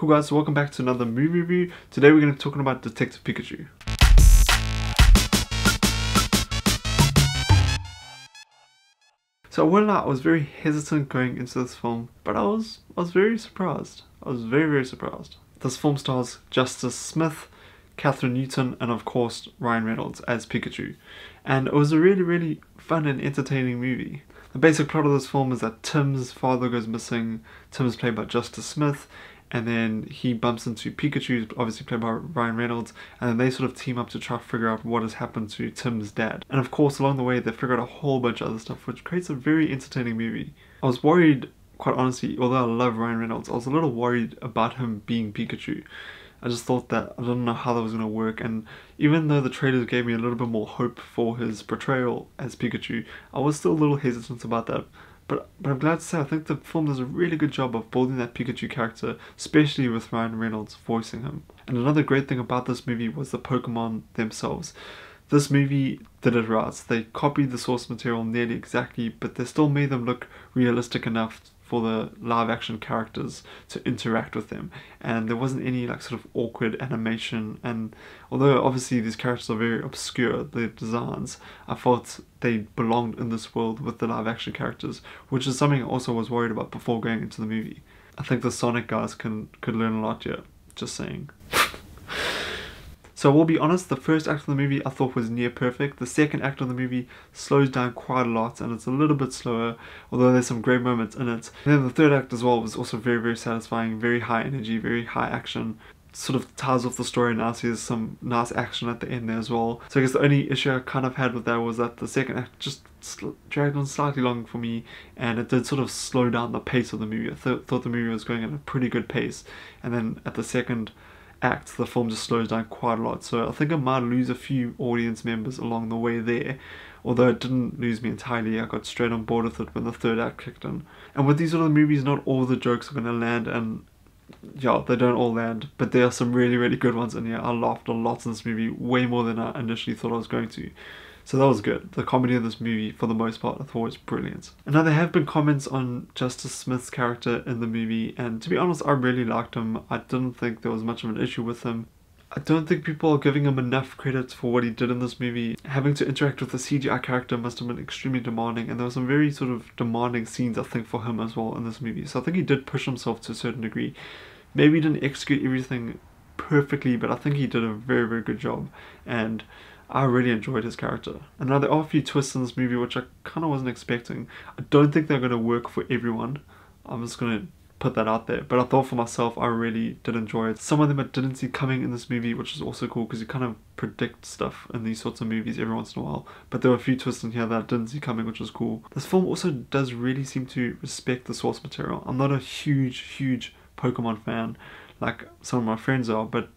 Cool guys, so welcome back to another movie review. Today we're going to be talking about Detective Pikachu. So I won't lie, I was very hesitant going into this film, but I was very surprised. I was very surprised. This film stars Justice Smith, Catherine Newton, and of course Ryan Reynolds as Pikachu. And it was a really fun and entertaining movie. The basic plot of this film is that Tim's father goes missing. Tim is played by Justice Smith, and then he bumps into Pikachu, obviously played by Ryan Reynolds, and then they sort of team up to try to figure out what has happened to Tim's dad. And of course, along the way, they figure out a whole bunch of other stuff, which creates a very entertaining movie. I was worried, quite honestly, although I love Ryan Reynolds, I was a little worried about him being Pikachu. I just thought that I didn't know how that was going to work, and even though the trailers gave me a little bit more hope for his portrayal as Pikachu, I was still a little hesitant about that. But I'm glad to say I think the film does a really good job of building that Pikachu character, especially with Ryan Reynolds voicing him. And another great thing about this movie was the Pokémon themselves. This movie did it right. They copied the source material nearly exactly, but they still made them look realistic enough for the live action characters to interact with them, and there wasn't any like sort of awkward animation. And although obviously these characters are very obscure, their designs, I felt they belonged in this world with the live action characters, which is something I also was worried about before going into the movie. I think the Sonic guys could learn a lot here, just saying. So I will be honest, the first act of the movie I thought was near perfect. The second act of the movie slows down quite a lot and it's a little bit slower, although there's some great moments in it. And then the third act as well was also very satisfying, very high energy, very high action. Sort of ties off the story nicely. There's some nice action at the end there as well. So I guess the only issue I kind of had with that was that the second act just dragged on slightly long for me, and it did sort of slow down the pace of the movie. I thought the movie was going at a pretty good pace, and then at the second act the film just slows down quite a lot, so I think I might lose a few audience members along the way there, although it didn't lose me entirely. I got straight on board with it when the third act kicked in. And with these sort of movies, not all the jokes are going to land, and yeah, they don't all land, but there are some really good ones in here. I laughed a lot in this movie, way more than I initially thought I was going to. So that was good. The comedy of this movie, for the most part, I thought was brilliant. And now there have been comments on Justice Smith's character in the movie, and to be honest, I really liked him. I didn't think there was much of an issue with him. I don't think people are giving him enough credit for what he did in this movie. Having to interact with a CGI character must have been extremely demanding, and there were some very sort of demanding scenes, I think, for him as well in this movie. So I think he did push himself to a certain degree. Maybe he didn't execute everything perfectly, but I think he did a very good job, and I really enjoyed his character. And now there are a few twists in this movie which I kind of wasn't expecting. I don't think they're going to work for everyone. I'm just going to put that out there. But I thought for myself, I really did enjoy it. Some of them I didn't see coming in this movie, which is also cool because you kind of predict stuff in these sorts of movies every once in a while. But there were a few twists in here that I didn't see coming, which was cool. This film also does really seem to respect the source material. I'm not a huge Pokemon fan like some of my friends are, but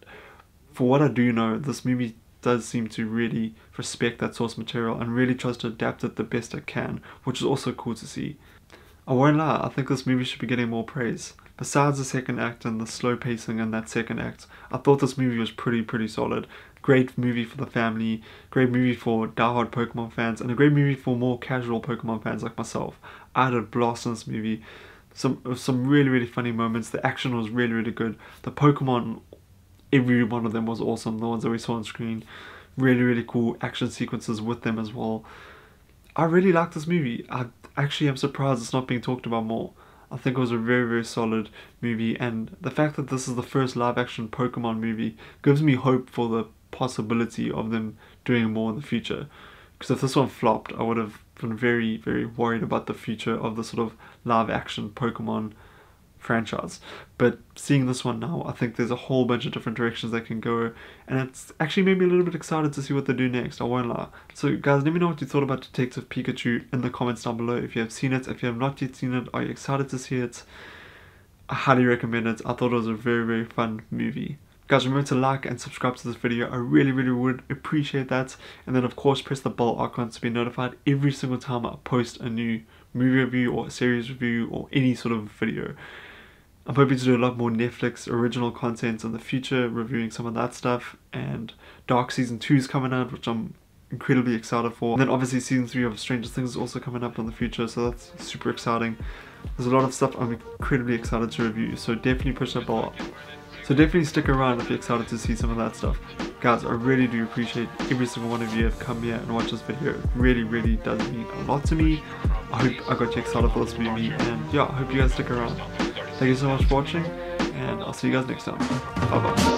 for what I do know, this movie does seem to really respect that source material and really tries to adapt it the best it can, which is also cool to see. I won't lie, I think this movie should be getting more praise. Besides the second act and the slow pacing in that second act, I thought this movie was pretty solid. Great movie for the family, great movie for diehard Pokemon fans, and a great movie for more casual Pokemon fans like myself. I had a blast in this movie. Some really funny moments. The action was really good. The Pokemon, every one of them was awesome. The ones that we saw on screen, really cool action sequences with them as well. I really liked this movie. I actually am surprised it's not being talked about more. I think it was a very solid movie, and the fact that this is the first live action Pokemon movie gives me hope for the possibility of them doing more in the future. Because if this one flopped, I would have been very worried about the future of the sort of live action Pokemon franchise. But seeing this one now, I think there's a whole bunch of different directions they can go, and it's actually made me a little bit excited to see what they do next, I won't lie. So guys, let me know what you thought about Detective Pikachu in the comments down below. If you have seen it, if you have not yet seen it, are you excited to see it? I highly recommend it. I thought it was a very fun movie. Guys, remember to like and subscribe to this video. I really would appreciate that. And then of course press the bell icon to be notified every single time I post a new movie review or a series review or any sort of video. I'm hoping to do a lot more Netflix original content in the future, reviewing some of that stuff. And Dark Season 2 is coming out, which I'm incredibly excited for. And then obviously Season 3 of Stranger Things is also coming up in the future, so that's super exciting. There's a lot of stuff I'm incredibly excited to review, so definitely push that bell So definitely stick around if you're excited to see some of that stuff. Guys, I really do appreciate every single one of you have come here and watched this video. It really, really does mean a lot to me. I hope I got you excited for this movie, and yeah, I hope you guys stick around. Thank you so much for watching, and I'll see you guys next time. Bye bye.